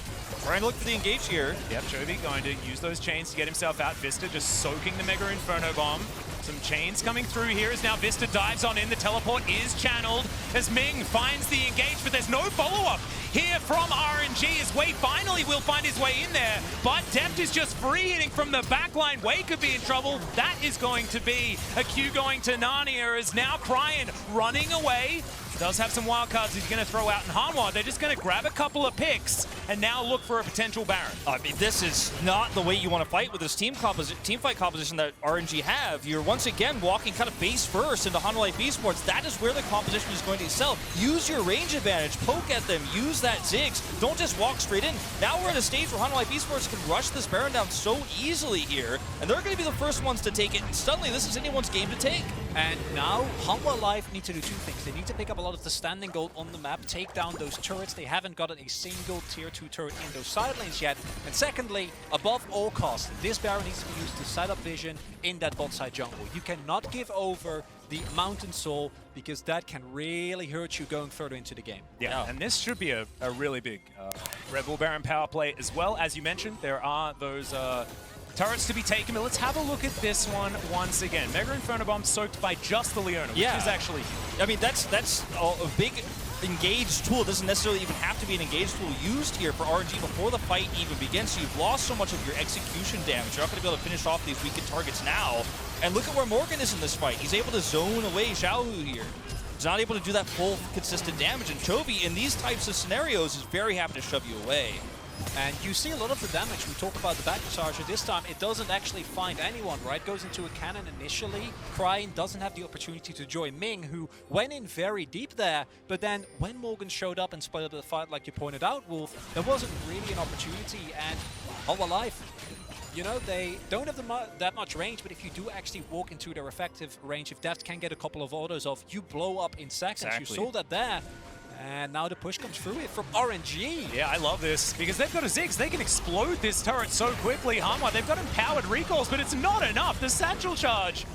trying to look for the engage here. Yep, Chovy going to use those chains to get himself out. Vista just soaking the Mega Inferno Bomb. Some chains coming through here as now Vista dives on in. The teleport is channeled as Ming finds the engage, but there's no follow-up here from RNG as Wei finally will find his way in there. But Deft is just free hitting from the backline. Wei could be in trouble. That is going to be a Q going to Narnia as now Cryan running away. Does have some wild cards he's going to throw out in Hanwha. They're just going to grab a couple of picks and now look for a potential Baron. I mean, this is not the way you want to fight with this team fight composition that RNG have. You're once again walking kind of base first into Hanwha Life Esports. That is where the composition is going to excel. Use your range advantage, poke at them, use that Ziggs. Don't just walk straight in. Now we're at a stage where Hanwha Life Esports can rush this Baron down so easily here, and they're going to be the first ones to take it, and suddenly this is anyone's game to take. And now Hanwha Life need to do two things. They need to pick up a lot of the standing gold on the map, take down those turrets. They haven't gotten a single tier 2 turret in those side lanes yet. And secondly, above all costs, this Baron needs to be used to set up vision in that bot side jungle. You cannot give over the Mountain Soul because that can really hurt you going further into the game. Yeah, and this should be a really big Red Bull Baron power play as well. As you mentioned, there are those turrets to be taken, but let's have a look at this one once again. Mega Inferno Bomb soaked by just the Leona, which is actually... I mean, that's a big engaged tool. It doesn't necessarily even have to be an engaged tool used here for RNG before the fight even begins, so you've lost so much of your execution damage. You're not going to be able to finish off these weakened targets now. And look at where Morgan is in this fight. He's able to zone away Xiaohu here. He's not able to do that full consistent damage, and Chovy in these types of scenarios is very happy to shove you away. And you see a lot of the damage. We talk about the back massager. This time, it doesn't actually find anyone, right? Goes into a cannon initially. Cryan doesn't have the opportunity to join Ming, who went in very deep there. But then when Morgan showed up and split up the fight, like you pointed out, Wolf, there wasn't really an opportunity. And Hanwha Life, you know, they don't have that much range, but if you do actually walk into their effective range, if Deft can get a couple of autos off, you blow up in seconds. Exactly. You saw that there. And now the push comes through it from RNG. Yeah, I love this, because they've got a Ziggs. They can explode this turret so quickly. Hanwha, they've got empowered recalls, but it's not enough. The satchel charge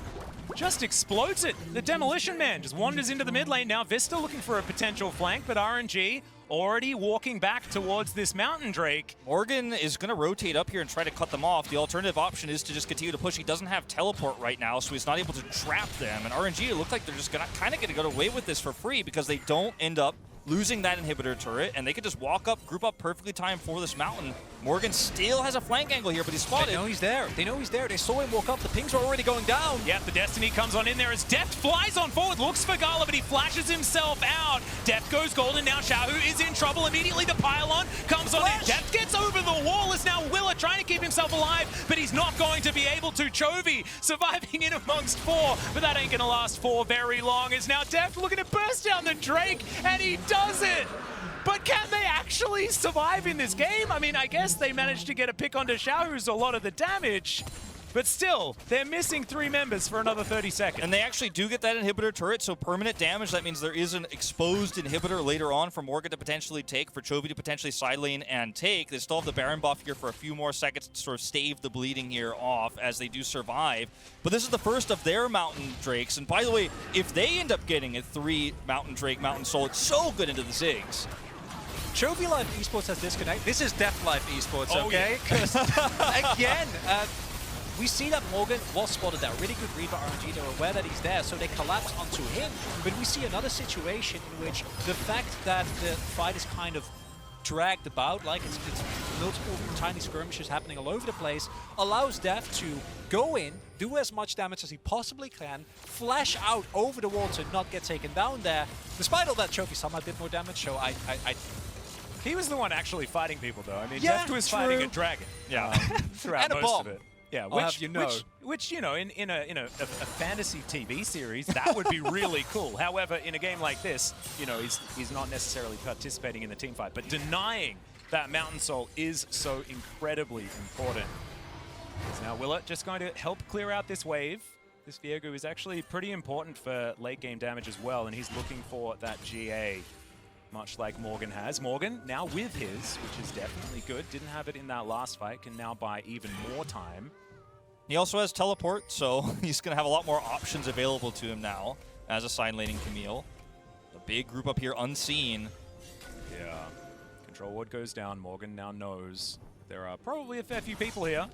just explodes it. The Demolition Man just wanders into the mid lane. Now Vista looking for a potential flank, but RNG already walking back towards this Mountain Drake. Morgan is going to rotate up here and try to cut them off. The alternative option is to just continue to push. He doesn't have teleport right now, so he's not able to trap them. And RNG, it looked like they're just going to get away with this for free because they don't end up losing that inhibitor turret, and they could just walk up, group up perfectly timed for this mountain. Morgan still has a flank angle here, but he's spotted. They know he's there. They know he's there. They saw him walk up. The pings are already going down. Yep, the Destiny comes on in there as Deft flies on forward, looks for Gala, but he flashes himself out. Deft goes golden. Now Xiaohu is in trouble. Immediately the pylon comes on in. Deft gets over the wall as now Willa trying to keep himself alive, but he's not going to be able to. Chovy surviving in amongst four, but that ain't going to last for very long. Is now Deft looking to burst down the Drake, and he does it. But can they actually survive in this game? I mean, I guess they managed to get a pick onto Xiao, who's a lot of the damage. But still, they're missing 3 members for another 30 seconds. And they actually do get that inhibitor turret, so permanent damage. That means there is an exposed inhibitor later on for Morgan to potentially take, for Chovy to potentially side lane and take. They still have the Baron buff here for a few more seconds to sort of stave the bleeding here off as they do survive. But this is the first of their Mountain Drakes. And by the way, if they end up getting a 3 Mountain Drake, Mountain Soul, it's so good into the Ziggs. Chovy Life Esports has disconnected. This is Deft Life Esports, okay? Yeah. Again, we see that Morgan was spotted there. Really good read by RNG. They're aware that he's there, so they collapse onto him. But we see another situation in which the fact that the fight is kind of dragged about, like it's multiple tiny skirmishes happening all over the place, allows Deft to go in, do as much damage as he possibly can, flash out over the wall to not get taken down there. Despite all that, Chovy somehow did more damage, so He was the one actually fighting people, though. I mean, Yeah, Deft was true. fighting a dragon. Yeah. Throughout And a most bomb. of it. Yeah, I'll have you know. which you know, in a fantasy TV series, that would be really cool. However, in a game like this, you know, he's not necessarily participating in the team fight, but denying that Mountain Soul is so incredibly important. So now Willa just going to help clear out this wave. This Viego is actually pretty important for late game damage as well, and he's looking for that GA, much like Morgan has. Morgan now with his, which is definitely good. Didn't have it in that last fight, can now buy even more time. He also has teleport, so he's going to have a lot more options available to him now as a side laning Camille. A big group up here unseen. Yeah. Control ward goes down. Morgan now knows there are probably a fair few people here,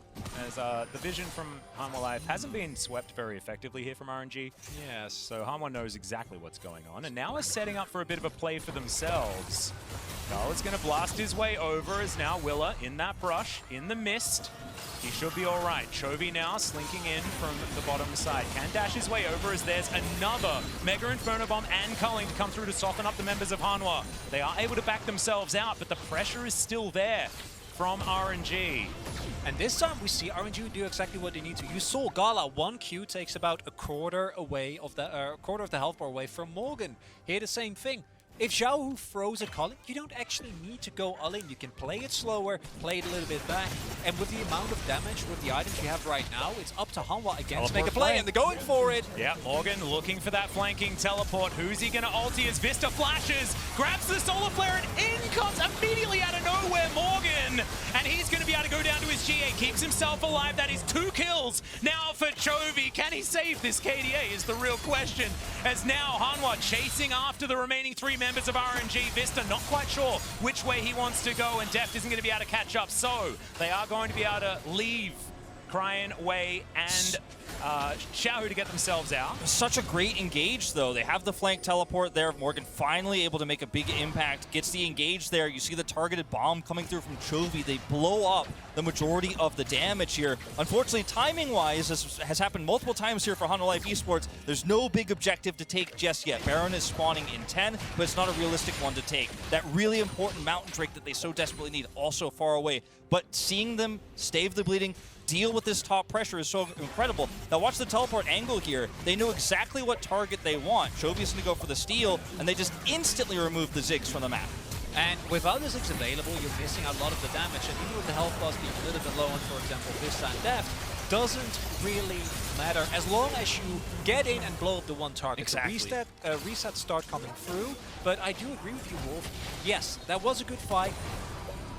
as the vision from Hanwha Life hasn't been swept very effectively here from RNG. Yes, so Hanwha knows exactly what's going on, and now is setting up for a bit of a play for themselves. Carl is going to blast his way over as now Willa in that brush, in the mist. He should be all right. Chovy now slinking in from the bottom side. Can dash his way over as there's another Mega Inferno Bomb and culling to come through to soften up the members of Hanwha. They are able to back themselves out, but the pressure is still there from RNG. And this time we see RNG do exactly what they need to. You saw Gala, 1 Q takes about a quarter away of the quarter of the health bar away from Morgan. Here the same thing. If Xiaohu throws a Colin, you don't actually need to go all in. You can play it slower, play it a little bit back. And with the amount of damage with the items you have right now, it's up to Hanwha again to make a play, and they're going for it. Yeah, Morgan looking for that flanking teleport. Who's he going to ulti as Vista flashes, grabs the solar flare, and in comes immediately out of nowhere Morgan. And he's going to be able to go down to his GA, keeps himself alive. That is 2 kills now for Chovy. Can he save this KDA is the real question. As now Hanwha chasing after the remaining 3 members of RNG. Vista not quite sure which way he wants to go, and Deft isn't going to be able to catch up. So they are going to be able to leave Cryan, Wei, and Xiaohu to get themselves out. Such a great engage, though. They have the flank teleport there. Morgan finally able to make a big impact. Gets the engage there. You see the targeted bomb coming through from Chovy. They blow up the majority of the damage here. Unfortunately, timing-wise, this has happened multiple times here for Hanwha Life Esports. There's no big objective to take just yet. Baron is spawning in 10, but it's not a realistic one to take. That really important mountain drake that they so desperately need, also far away. But seeing them stave the bleeding, deal with this top pressure is so incredible. Now watch the teleport angle here. They know exactly what target they want. Chovy's going to go for the steal, and they just instantly remove the Ziggs from the map. And without the Ziggs available, you're missing a lot of the damage. And even with the health bars being a little bit low on, for example, Vista and Deft, doesn't really matter as long as you get in and blow up the one target. Exactly. The resets start coming through, but I do agree with you, Wolf. Yes, that was a good fight.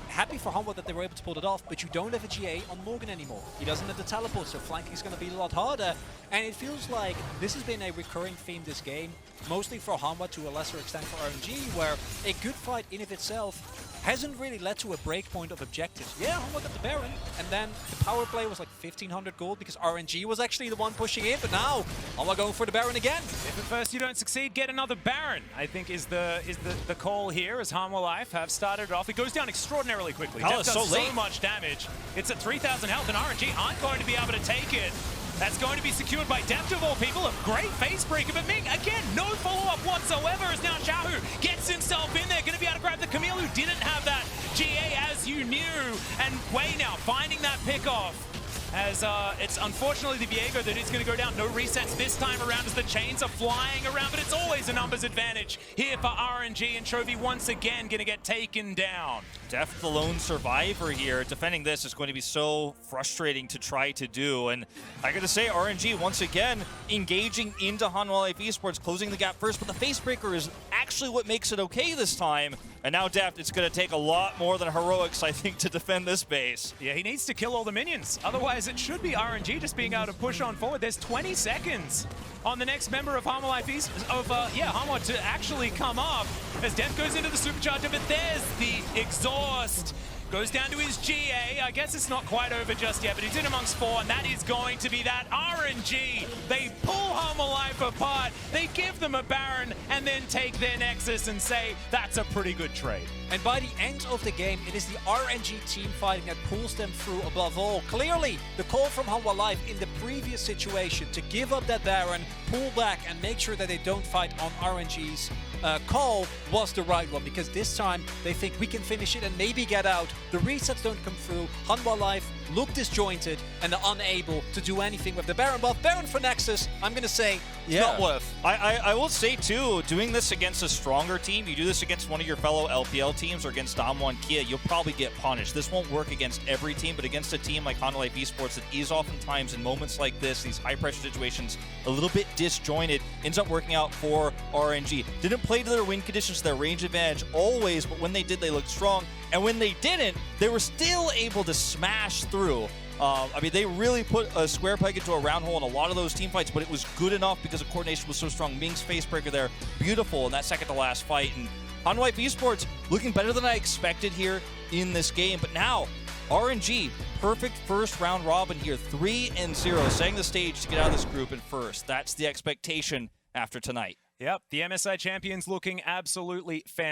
Happy for Hanwha that they were able to pull it off, but you don't have a GA on Morgan anymore. He doesn't have the teleport, so flanking is going to be a lot harder. And it feels like this has been a recurring theme this game, mostly for Hanwha, to a lesser extent for RNG, where a good fight in of itself hasn't really led to a breakpoint of objectives. Yeah, Hanwha got the Baron, and then the power play was like 1,500 gold because RNG was actually the one pushing in, but now Hanwha going for the Baron again. If at first you don't succeed, get another Baron, I think is the call here, as Hanwha Life have started it off. It goes down extraordinarily quickly. Deft does so much damage. It's at 3,000 health, and RNG aren't going to be able to take it. That's going to be secured by Deft of all people. A great face breaker, but Ming, again, no follow-up whatsoever as now Xiaohu gets himself in there. Going to be able to grab the Camille, who didn't have that GA as you knew. And Wei now finding that pick-off. As it's unfortunately the Viego that is going to go down. No resets this time around as the chains are flying around, but it's always a numbers advantage here for RNG, and Chovy once again going to get taken down. Deft, the lone survivor here. Defending this is going to be so frustrating to try to do. And I got to say, RNG once again engaging into Hanwha Life Esports, closing the gap first, but the face breaker is actually what makes it okay this time. And now Deft, it's going to take a lot more than heroics, I think, to defend this base. Yeah, he needs to kill all the minions. Otherwise, it should be RNG just being able to push on forward. There's 20 seconds on the next member of Hanwha Life Hanwha to actually come up as Deft goes into the supercharger, but there's the exhaust. Goes down to his GA. I guess it's not quite over just yet, but he's in amongst 4, and that is going to be that. RNG, they pull Hanwha Life apart, they give them a Baron, and then take their Nexus and say, that's a pretty good trade. And by the end of the game, it is the RNG team fighting that pulls them through above all. Clearly, the call from Hanwha Life in the previous situation to give up that Baron, pull back, and make sure that they don't fight on RNG's call was the right one, because this time they think we can finish it and maybe get out. The resets don't come through. Hanwha Life look disjointed and are unable to do anything with the Baron buff. Baron for Nexus, I'm going to say, it's not worth. I will say, too, doing this against a stronger team, you do this against one of your fellow LPL teams or against Dom1 Kia, you'll probably get punished. This won't work against every team, but against a team like Honda Life Esports that is oftentimes in moments like this, these high-pressure situations, a little bit disjointed, ends up working out for RNG. Didn't play to their win conditions, their range advantage always, but when they did, they looked strong. And when they didn't, they were still able to smash through. I mean, they really put a square peg into a round hole in a lot of those team fights, but it was good enough because the coordination was so strong. Ming's facebreaker there, beautiful in that second to last fight. And Honda Life Esports looking better than I expected here in this game. But now, RNG, perfect first round robin here, 3-0, setting the stage to get out of this group in first. That's the expectation after tonight. Yep, the MSI champions looking absolutely fantastic.